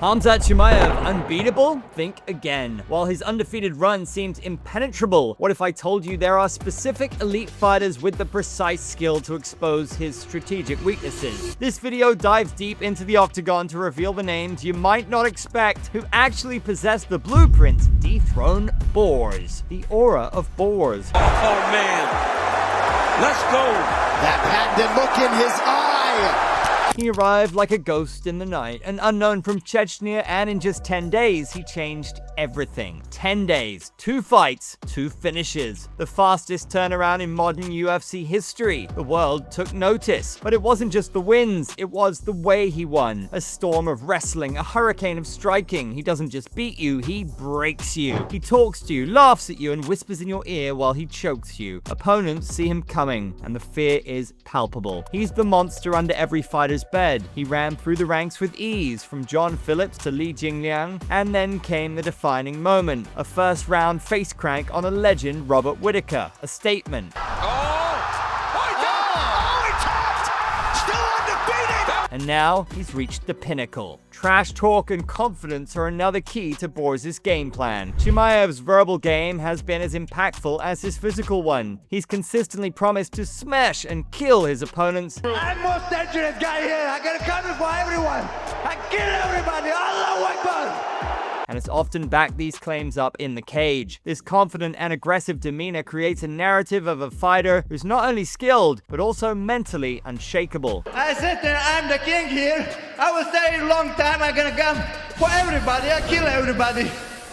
Khamzat Chimaev, unbeatable? Think again. While his undefeated run seemed impenetrable, what if I told you there are specific elite fighters with the precise skill to expose his strategic weaknesses? This video dives deep into the octagon to reveal the names you might not expect who actually possess the blueprint. Dethrone Borz. The aura of Borz. Oh man, let's go. That patented look in his eye. He arrived like a ghost in the night, an unknown from Chechnya, and in just 10 days, he changed everything. 10 days, 2 fights, 2 finishes. The fastest turnaround in modern UFC history. The world took notice. But it wasn't just the wins, it was the way he won. A storm of wrestling, a hurricane of striking. He doesn't just beat you, he breaks you. He talks to you, laughs at you, and whispers in your ear while he chokes you. Opponents see him coming, and the fear is palpable. He's the monster under every fighter's bed. He ran through the ranks with ease, from John Phillips to Li Jingliang, and then came the defining moment. A first-round face crank on a legend, Robert Whittaker. A statement. And now, he's reached the pinnacle. Trash talk and confidence are another key to Borz's game plan. Chimaev's verbal game has been as impactful as his physical one. He's consistently promised to smash and kill his opponents. I'm the most dangerous guy here. I got a cover for everyone. I kill everybody. Allah Akbar. And has often backed these claims up in the cage. This confident and aggressive demeanor creates a narrative of a fighter who's not only skilled, but also mentally unshakable. I said that I'm the king here. I will stay a long time. I'm gonna come for everybody. I kill everybody.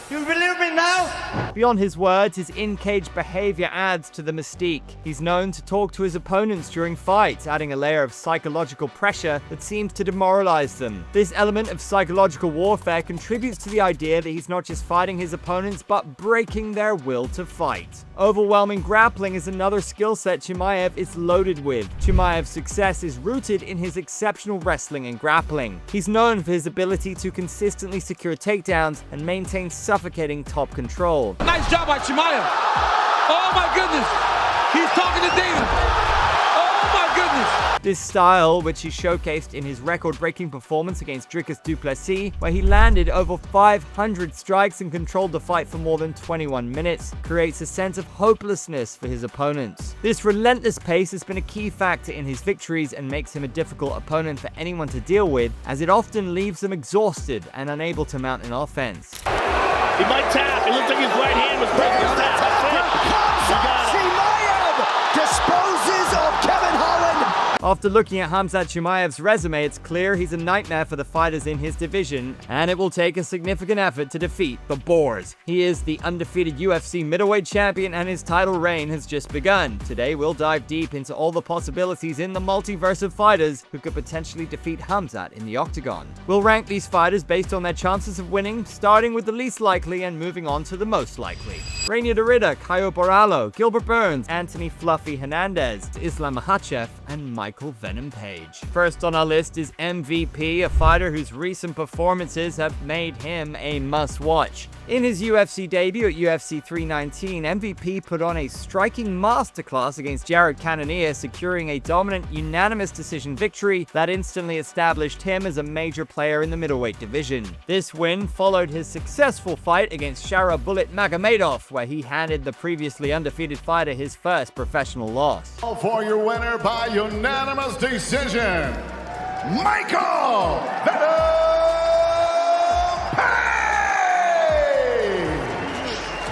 You believe me now? Beyond his words, his in-cage behavior adds to the mystique. He's known to talk to his opponents during fights, adding a layer of psychological pressure that seems to demoralize them. This element of psychological warfare contributes to the idea that he's not just fighting his opponents, but breaking their will to fight. Overwhelming grappling is another skill set Chimaev is loaded with. Chimaev's success is rooted in his exceptional wrestling and grappling. He's known for his ability to consistently secure takedowns and maintain suffocating top control. Nice job by Chimaev. Oh my goodness. He's talking to David. Oh my goodness. This style, which he showcased in his record-breaking performance against Dricus du Plessis, where he landed over 500 strikes and controlled the fight for more than 21 minutes, creates a sense of hopelessness for his opponents. This relentless pace has been a key factor in his victories and makes him a difficult opponent for anyone to deal with, as it often leaves them exhausted and unable to mount an offense. He might tap. It looks like his right hand was breaking his tap. Chimaev disposes of Kevin Holland. After looking at Khamzat Chimaev's resume, it's clear he's a nightmare for the fighters in his division, and it will take a significant effort to defeat the Borz. He is the undefeated UFC middleweight champion, and his title reign has just begun. Today, we'll dive deep into all the possibilities in the multiverse of fighters who could potentially defeat Khamzat in the octagon. We'll rank these fighters based on their chances of winning, starting with the least likely and moving on to the most likely. Rainier Derrida, Caio Borralho, Gilbertburns, Anthony Fluffy Hernandez, islammakhachev, and michaelvenompage. First on our list is MVP, a fighter whose recent performances have made him a must-watch. In his UFC debut at UFC 319, MVP put on a striking masterclass against Jared Cannonier, securing a dominant, unanimous decision victory that instantly established him as a major player in the middleweight division. This win followed his successful fight against Shara Bullet Magomedov, where he handed the previously undefeated fighter his first professional loss. For your winner by unanimous decision, michaelvenompage!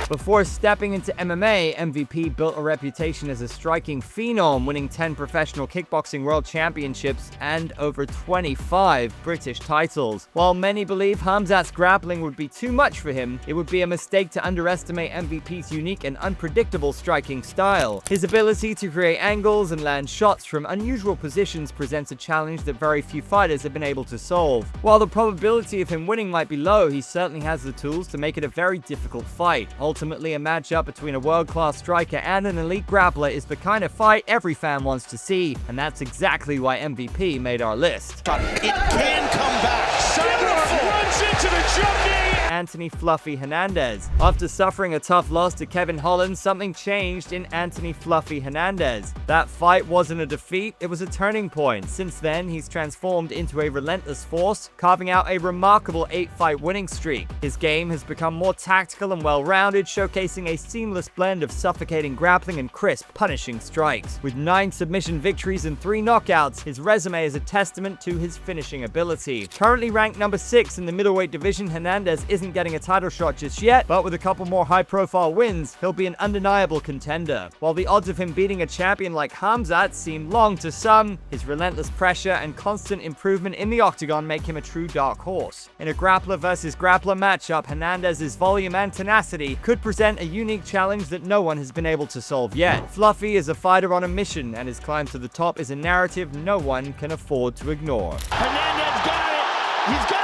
Before stepping into MMA, MVP built a reputation as a striking phenom, winning 10 professional kickboxing world championships and over 25 British titles. While many believe Khamzat's grappling would be too much for him, it would be a mistake to underestimate MVP's unique and unpredictable striking style. His ability to create angles and land shots from unusual positions presents a challenge that very few fighters have been able to solve. While the probability of him winning might be low, he certainly has the tools to make it a very difficult fight. Ultimately, a matchup between a world-class striker and an elite grappler is the kind of fight every fan wants to see, and that's exactly why MVP made our list. It can come back. Beautiful. Runs into the jump knee. Anthony "Fluffy" Hernandez. After suffering a tough loss to Kevin Holland, something changed in Anthony "Fluffy" Hernandez. That fight wasn't a defeat, it was a turning point. Since then, he's transformed into a relentless force, carving out a remarkable 8-fight winning streak. His game has become more tactical and well-rounded, showcasing a seamless blend of suffocating grappling and crisp, punishing strikes. With 9 submission victories and 3 knockouts, his resume is a testament to his finishing ability. Currently ranked number 6 in the middleweight division, Hernandez isn't getting a title shot just yet, but with a couple more high-profile wins, he'll be an undeniable contender. While the odds of him beating a champion like Khamzat seem long to some, his relentless pressure and constant improvement in the octagon make him a true dark horse. In a grappler versus grappler matchup, Hernandez's volume and tenacity could present a unique challenge that no one has been able to solve yet. Fluffy is a fighter on a mission, and his climb to the top is a narrative no one can afford to ignore. Hernandez got it. He's got it.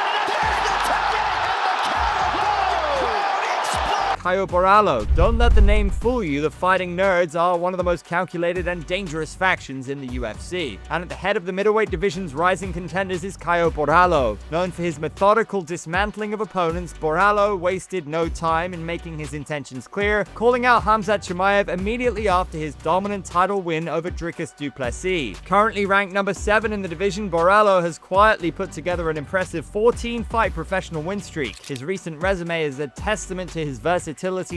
Caio Borralho. Don't let the name fool you, the Fighting Nerds are one of the most calculated and dangerous factions in the UFC. And at the head of the middleweight division's rising contenders is Caio Borralho. Known for his methodical dismantling of opponents, Borralho wasted no time in making his intentions clear, calling out Khamzat Chimaev immediately after his dominant title win over Dricus du Plessis. Currently ranked number 7 in the division, Borralho has quietly put together an impressive 14-fight professional win streak. His recent resume is a testament to his versatility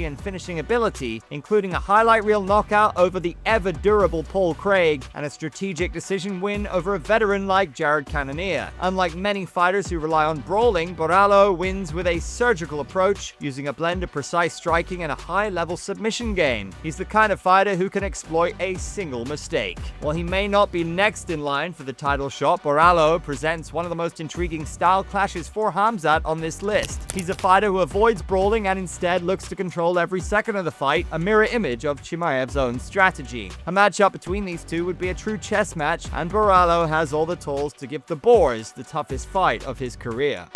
and finishing ability, including a highlight reel knockout over the ever-durable Paul Craig and a strategic decision win over a veteran like Jared Cannonier. Unlike many fighters who rely on brawling, Borralho wins with a surgical approach, using a blend of precise striking and a high-level submission game. He's the kind of fighter who can exploit a single mistake. While he may not be next in line for the title shot, Borralho presents one of the most intriguing style clashes for Khamzat on this list. He's a fighter who avoids brawling and instead looks to control every second of the fight, a mirror image of Chimaev's own strategy. A matchup between these two would be a true chess match, and Borralho has all the tools to give the Borz the toughest fight of his career.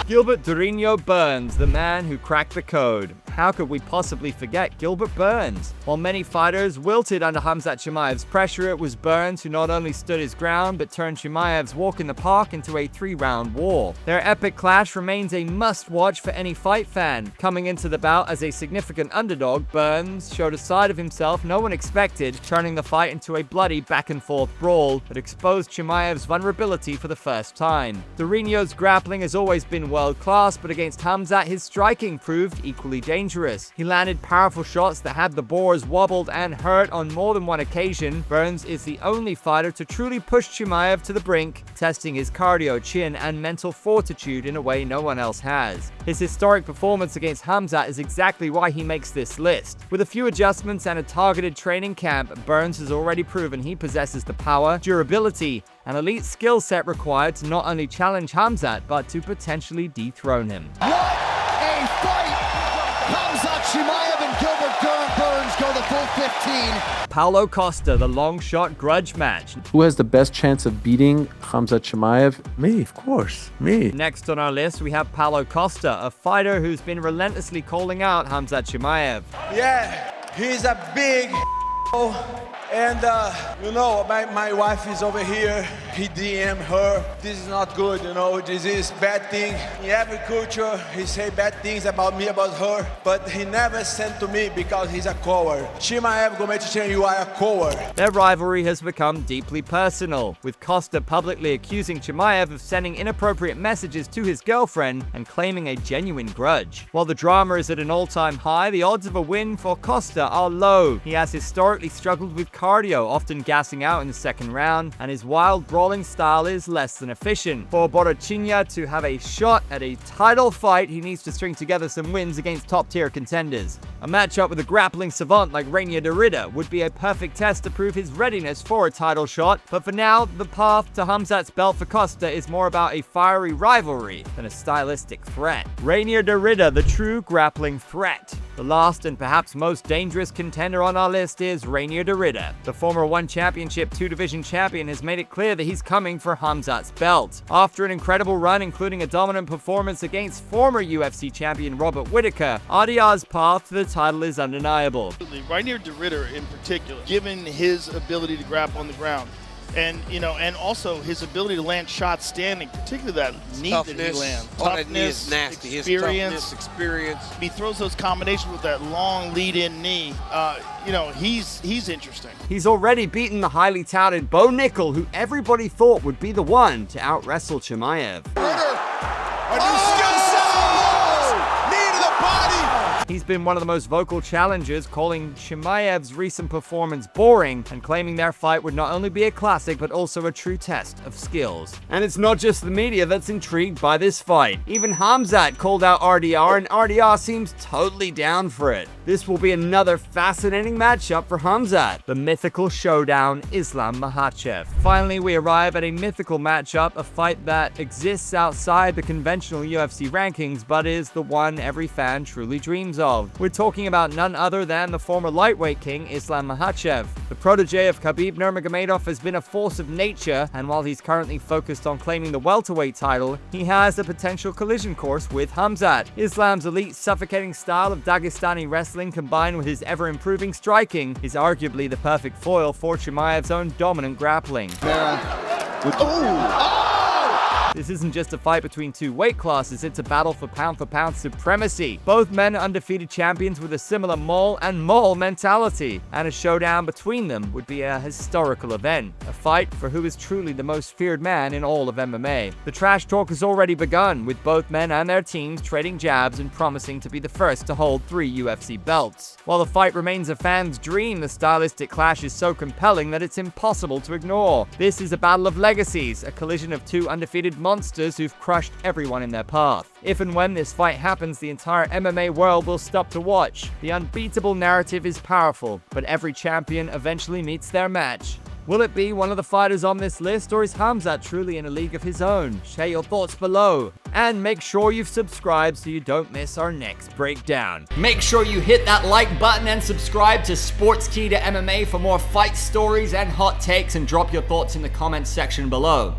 Gilbertburns, the man who cracked the code. How could we possibly forget Gilbert Burns? While many fighters wilted under Khamzat Chimaev's pressure, it was Burns who not only stood his ground, but turned Chimaev's walk in the park into a 3-round war. Their epic clash remains a must-watch for any fight fan. Coming into the bout as a significant underdog, Burns showed a side of himself no one expected, turning the fight into a bloody back-and-forth brawl that exposed Chimaev's vulnerability for the first time. Dethrone grappling has always been world-class, but against Khamzat, his striking proved equally dangerous. He landed powerful shots that had the Borz wobbled and hurt on more than one occasion. Burns is the only fighter to truly push Chimaev to the brink, testing his cardio, chin, and mental fortitude in a way no one else has. His historic performance against Khamzat is exactly why he makes this list. With a few adjustments and a targeted training camp, Burns has already proven he possesses the power, durability, and elite skill set required to not only challenge Khamzat, but to potentially dethrone him. What a fight! Khamzat Chimaev and Gilbertburns go the full 15. Paulocosta, the long shot grudge match. Who has the best chance of beating Khamzat Chimaev? Me, of course, me. Next on our list, we have Paulocosta, a fighter who's been relentlessly calling out Khamzat Chimaev. Yeah, he's a big and you know, my wife is over here. He DM her. This is not good, you know. This is bad thing. In every culture, he say bad things about me, about her, but he never sent to me because he's a coward. Chimaev, go to tell you are a coward. Their rivalry has become deeply personal, with Costa publicly accusing Chimaev of sending inappropriate messages to his girlfriend and claiming a genuine grudge. While the drama is at an all-time high, the odds of a win for Costa are low. He has historically struggled with cardio, often gassing out in the second round, and his wild brawling style is less than efficient. For Borrachinha to have a shot at a title fight, he needs to string together some wins against top-tier contenders. A matchup with a grappling savant like Reinier de Ridder would be a perfect test to prove his readiness for a title shot, but for now, the path to Khamzat's belt for Costa is more about a fiery rivalry than a stylistic threat. Reinier de Ridder, the true grappling threat. The last and perhaps most dangerous contender on our list is Reinier de Ridder. The former One Championship, 2-division champion has made it clear that he's coming for Khamzat's belt. After an incredible run, including a dominant performance against former UFC champion Robert Whittaker, RDR's path to the title is undeniable. Reinier de Ridder in particular, given his ability to grapple on the ground, And, you know, and also his ability to land shots standing, particularly that knee that he lands. That knee is nasty. Experience. Experience. He throws those combinations with that long lead-in knee. You know, he's interesting. He's already beaten the highly touted Bo Nickel, who everybody thought would be the one to out-wrestle Chimaev. A new skill set. Knee to the body. He's been one of the most vocal challengers, calling Chimaev's recent performance boring and claiming their fight would not only be a classic but also a true test of skills. And it's not just the media that's intrigued by this fight. Even Khamzat called out RDR, and RDR seems totally down for it. This will be another fascinating matchup for Khamzat, the mythical showdown Islammakhachev. Finally, we arrive at a mythical matchup, a fight that exists outside the conventional UFC rankings but is the one every fan truly dreams of. We're talking about none other than the former lightweight king Islammakhachev. The protege of Khabib Nurmagomedov has been a force of nature, and while he's currently focused on claiming the welterweight title, he has a potential collision course with Khamzat. Islam's elite, suffocating style of Dagestani wrestling combined with his ever-improving striking is arguably the perfect foil for Chimaev's own dominant grappling. This isn't just a fight between two weight classes, it's a battle for pound supremacy. Both men are undefeated champions with a similar maul and maul mentality, and a showdown between them would be a historical event. A fight for who is truly the most feared man in all of MMA. The trash talk has already begun, with both men and their teams trading jabs and promising to be the first to hold 3 UFC belts. While the fight remains a fan's dream, the stylistic clash is so compelling that it's impossible to ignore. This is a battle of legacies, a collision of 2 undefeated monsters who've crushed everyone in their path. If and when this fight happens, the entire MMA world will stop to watch. The unbeatable narrative is powerful, but every champion eventually meets their match. Will it be one of the fighters on this list, or is Khamzat truly in a league of his own? Share your thoughts below. And make sure you've subscribed so you don't miss our next breakdown. Make sure you hit that like button and subscribe to Sportskeeda MMA for more fight stories and hot takes, and drop your thoughts in the comments section below.